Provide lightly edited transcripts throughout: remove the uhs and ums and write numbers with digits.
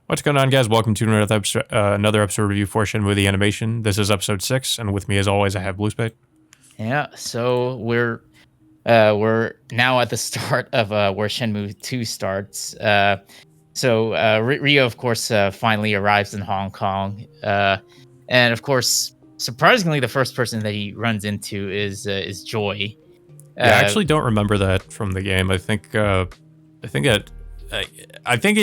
What's going on, guys? Welcome to another episode review for Shenmue the Animation. This is episode 6, and with me, as always, I have Blue Spade. Yeah, so we're now at the start of where Shenmue 2 starts. Rio, of course, finally arrives in Hong Kong, and of course, surprisingly, the first person that he runs into is Joy. Yeah, I actually don't remember that from the game. I think that I think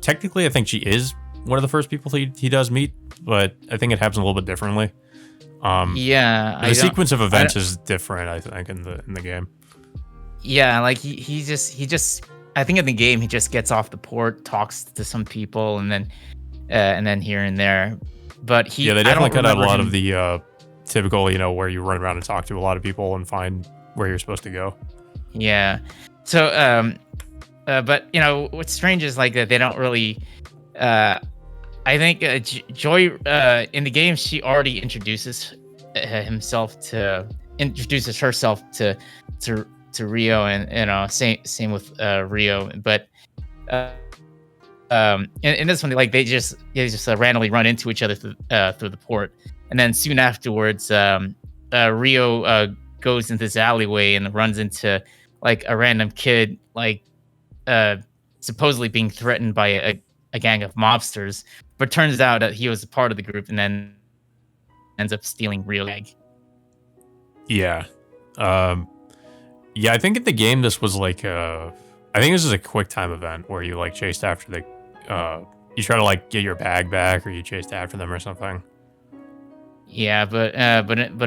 technically I think she is one of the first people he does meet, but I think it happens a little bit differently. Yeah, the sequence of events is different, I think, in the game. Yeah, like he just I think in the game he just gets off the port, talks to some people, and then here and there. But they definitely cut out a lot of the typical, where you run around and talk to a lot of people and find where you're supposed to go. Yeah. So but what's strange is like that they don't really. I think Joy in the game she already introduces herself to Rio, and same with Rio, but in this one like they just randomly run into each other through the port, and then soon afterwards Rio goes into this alleyway and runs into like a random kid like supposedly being threatened by a gang of mobsters, but turns out that he was a part of the group and then ends up stealing Rio's bag. Yeah. Yeah, I think in the game this was like I think this is a quick time event where you like chased after you try to like get your bag back, or you chased after them or something. Yeah, but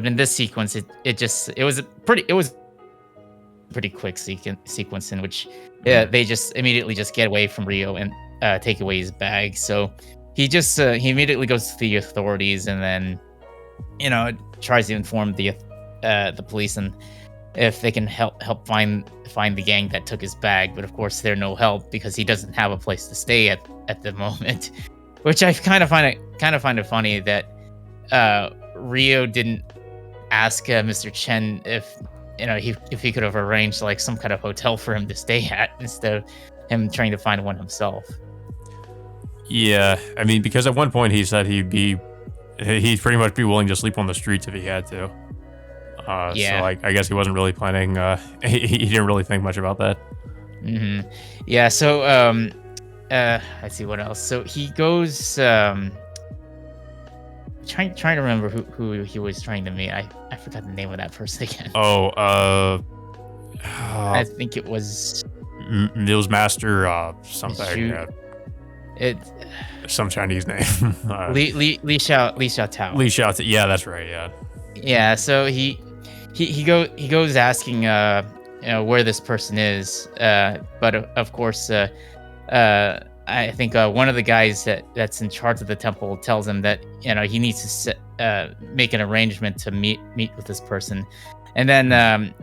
in this sequence it was a pretty quick sequence in which they just immediately just get away from Rio and take away his bag. So he immediately goes to the authorities and then tries to inform the police and if they can help find the gang that took his bag. But of course they're no help because he doesn't have a place to stay at the moment, which I kind of find it funny that Rio didn't ask Mr. Chen if he could have arranged like some kind of hotel for him to stay at instead of him trying to find one himself. Yeah, I mean, because at one point he said he'd pretty much be willing to sleep on the streets if he had to. Yeah. So I guess he wasn't really planning. He didn't really think much about that. Mm-hmm. Yeah. So let's see what else. So he goes. Trying to remember who he was trying to meet. I forgot the name of that person again. I think it was Master something. Some Chinese name. Li Xiao Tao. Li Xiao. Yeah, that's right. Yeah. Yeah. So he goes asking where this person is, but of course I think one of the guys that's in charge of the temple tells him that he needs to make an arrangement to meet with this person, and then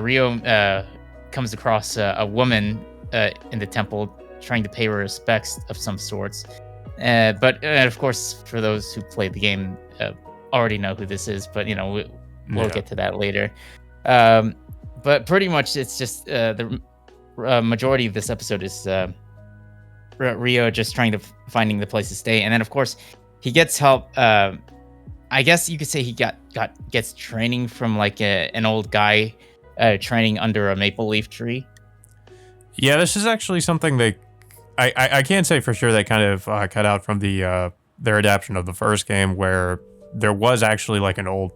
Rio comes across a woman in the temple trying to pay her respects of some sorts, but of course for those who played the game already know who this is, but we'll get to that later. But pretty much it's just the majority of this episode is Rio just trying to finding the place to stay, and then of course he gets help. I guess you could say he gets training from like an old guy training under a maple leaf tree. Yeah, this is actually something that I can't say for sure they kind of cut out from their adaptation of the first game, where there was actually like an old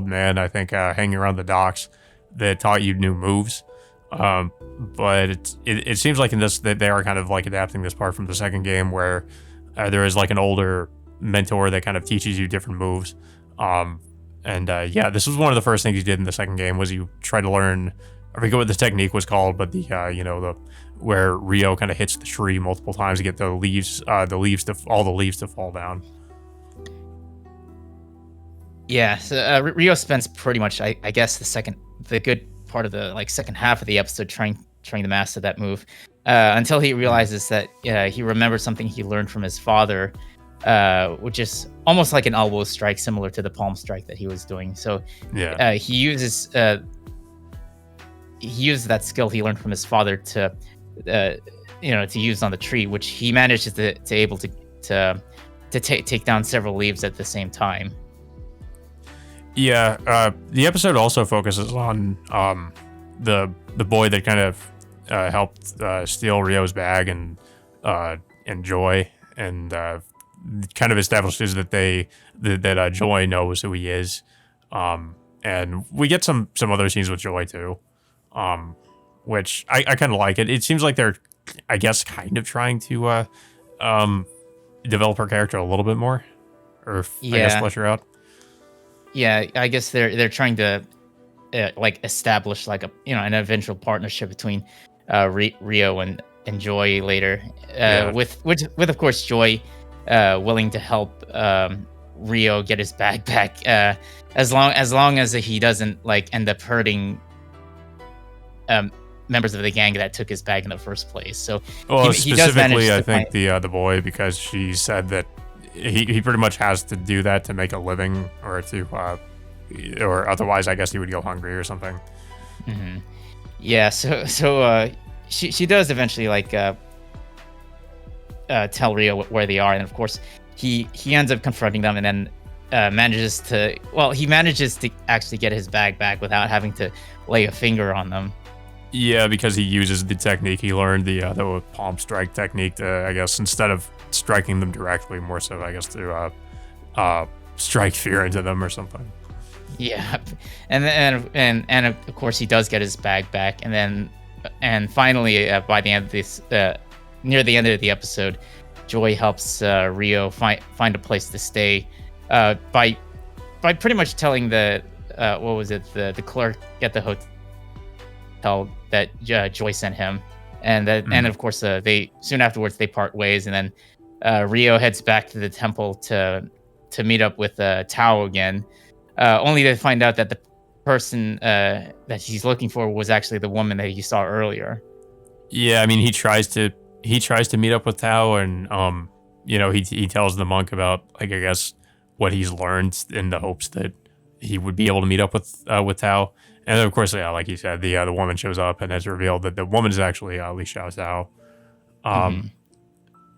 man, I think, hanging around the docks that taught you new moves. But it seems like in this that they are kind of like adapting this part from the second game, where there is like an older mentor that kind of teaches you different moves. This was one of the first things you did in the second game, was you try to learn, I forget what the technique was called, but the where Rio kind of hits the tree multiple times to get all the leaves to fall down. Yeah, so Rio spends pretty much, I guess, the good part of the like second half of the episode trying to master that move, until he realizes that he remembers something he learned from his father, which is almost like an elbow strike, similar to the palm strike that he was doing. So he uses that skill he learned from his father to to use on the tree, which he manages to able to take down several leaves at the same time. Yeah, the episode also focuses on the boy that kind of helped steal Rio's bag and Joy, and kind of establishes that that Joy knows who he is. And we get some other scenes with Joy too, which I kind of like it. It seems like they're, I guess, kind of trying to develop her character a little bit more, or I guess flesh her out. Yeah, I guess they're trying to like establish like an eventual partnership between Rio and Joy later, with of course Joy willing to help Rio get his bag back, as long as he doesn't like end up hurting members of the gang that took his bag in the first place. So well, specifically, I think the boy, because she said that he pretty much has to do that to make a living, or or otherwise, I guess he would go hungry or something. Mm-hmm. Yeah. So she does eventually like tell Rio where they are, and of course he ends up confronting them, and then manages to actually get his bag back without having to lay a finger on them. Yeah, because he uses the technique he learned, the palm strike technique, to, I guess, instead of striking them directly, more so, I guess, to strike fear into them or something. Yeah, and of course he does get his bag back, and finally by the end of this, near the end of the episode, Joy helps Rio find a place to stay, by pretty much telling the clerk at the hotel that Joy sent him, and and of course they soon afterwards they part ways, and then Rio heads back to the temple to meet up with Tao again, only to find out that the person that he's looking for was actually the woman that he saw earlier. Yeah, I mean he tries to meet up with Tao, and he tells the monk about, like, I guess what he's learned, in the hopes that he would be able to meet up with Tao. And then, of course, yeah, like you said, the woman shows up, and it's revealed that the woman is actually Li Xiao.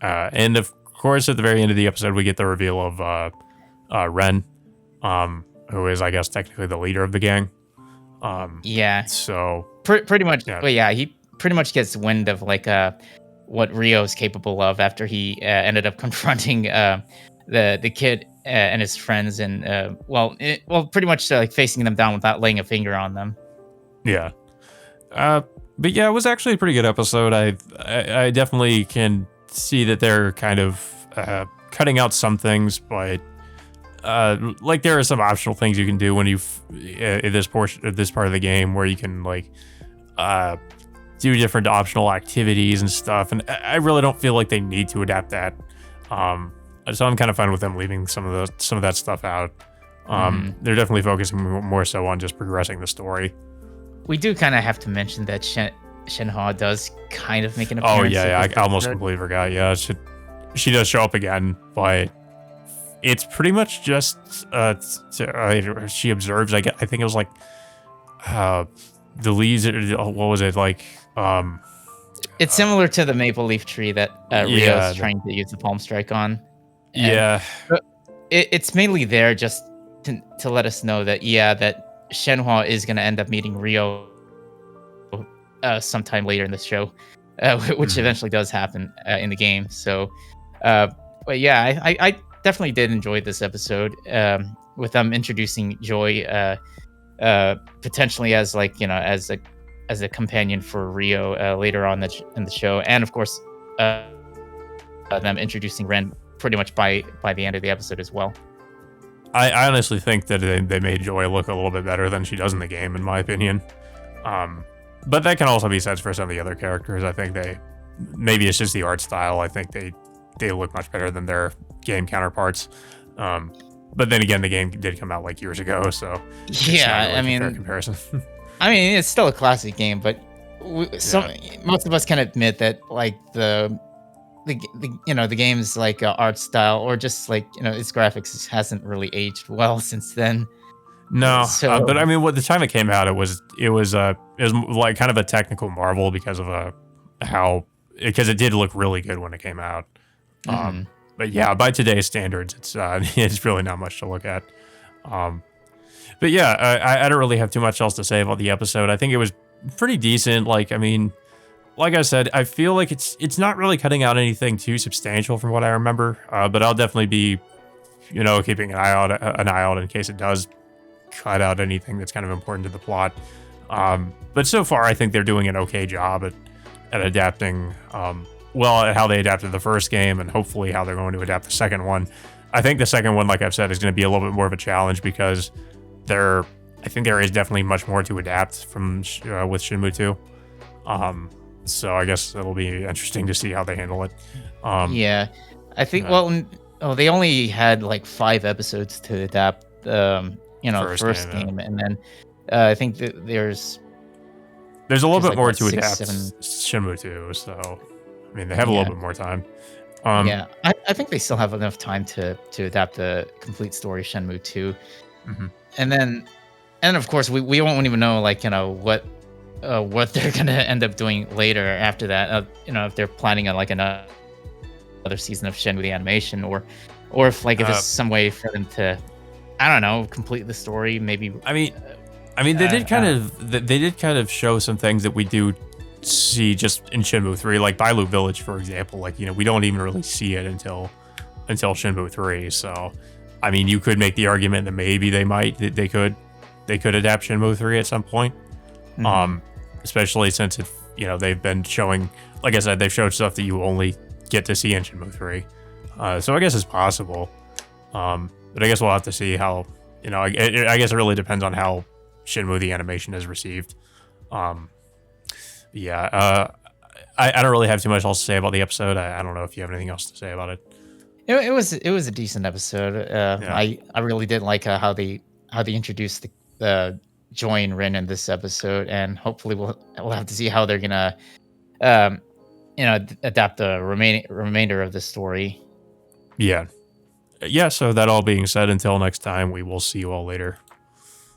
And of course, at the very end of the episode, we get the reveal of Ren, who is, I guess, technically the leader of the gang. Yeah. So pretty much. Yeah. Well, yeah, he pretty much gets wind of like what Rio is capable of after he ended up confronting the kid and his friends, and pretty much like facing them down without laying a finger on them. Yeah. But yeah, it was actually a pretty good episode. I definitely can see that they're kind of cutting out some things, but like there are some optional things you can do when in this part of the game, where you can like do different optional activities and stuff, and I really don't feel like they need to adapt that. So I'm kind of fine with them leaving some of that stuff out. They're definitely focusing more so on just progressing the story. We do kind of have to mention that Shenhua does kind of make an appearance. Oh yeah, I almost completely forgot. Yeah, she does show up again, but it's pretty much just she observes. I think it was like the leaves. What was it like? It's similar to the maple leaf tree that Rio's trying to use the palm strike on. And it's mainly there just to let us know that that Shenhua is going to end up meeting Rio sometime later in the show, which eventually does happen in the game. So, but yeah, I definitely did enjoy this episode, with them introducing Joy potentially as like as a companion for Rio later on in the show, and of course them introducing Ren pretty much by the end of the episode as well. I honestly think that they made Joy look a little bit better than she does in the game, in my opinion. But that can also be said for some of the other characters. I think maybe it's just the art style. I think they look much better than their game counterparts. But then again, the game did come out like years ago, so yeah, I mean, fair comparison. I mean, it's still a classic game, but most of us can admit that like the game's like art style, or just like its graphics hasn't really aged well since then. No, but I mean, the time it came out, it was like kind of a technical marvel because of how because it did look really good when it came out. Hmm. But yeah, by today's standards, it's it's really not much to look at. Um, but yeah, I don't really have too much else to say about the episode. I think it was pretty decent. Like, I mean, like I said, I feel like it's not really cutting out anything too substantial from what I remember. But I'll definitely be, keeping an eye out in case it does cut out anything that's kind of important to the plot. But so far, I think they're doing an okay job at adapting. Well, at how they adapted the first game, and hopefully how they're going to adapt the second one. I think the second one, like I've said, is going to be a little bit more of a challenge because I think there is definitely much more to adapt from with Shenmue 2. So I guess it'll be interesting to see how they handle it. Yeah, I think. uh, Well, they only had like 5 episodes to adapt. The First first game, yeah. game, and then I think that There's a little there's bit like more what, to six, adapt 7. Shenmue 2, so I mean they have a little Yeah, bit more time. Um, yeah. I think they still have enough time to adapt the complete story of Shenmue 2, mhm. and then of course we won't even know like what they're gonna end up doing later after that. If they're planning on like another season of Shenmue the animation, or if there's uh, some way for them to, I don't know, complete the story. Maybe. I mean, they did I kind don't know. of they did kind of show some things that we do see just in Shenmue 3, like Bailu Village, for example. Like we don't even really see it until Shenmue 3. So, I mean, you could make the argument that maybe they could adapt Shenmue 3 at some point. Mhm. Um, Especially since they've been showing, like I said, they've showed stuff that you only get to see in Shenmue 3. So I guess it's possible. But I guess we'll have to see how, I guess it really depends on how Shenmue the animation is received. Um, yeah, I don't really have too much else to say about the episode. I don't know if you have anything else to say about it. It was a decent episode. Yeah. I really did like how they introduced the Joy and Rin in this episode, and hopefully we'll have to see how they're gonna um adapt the remainder of the story. Yeah. Yeah. So that all being said, until next time, we will see you all later.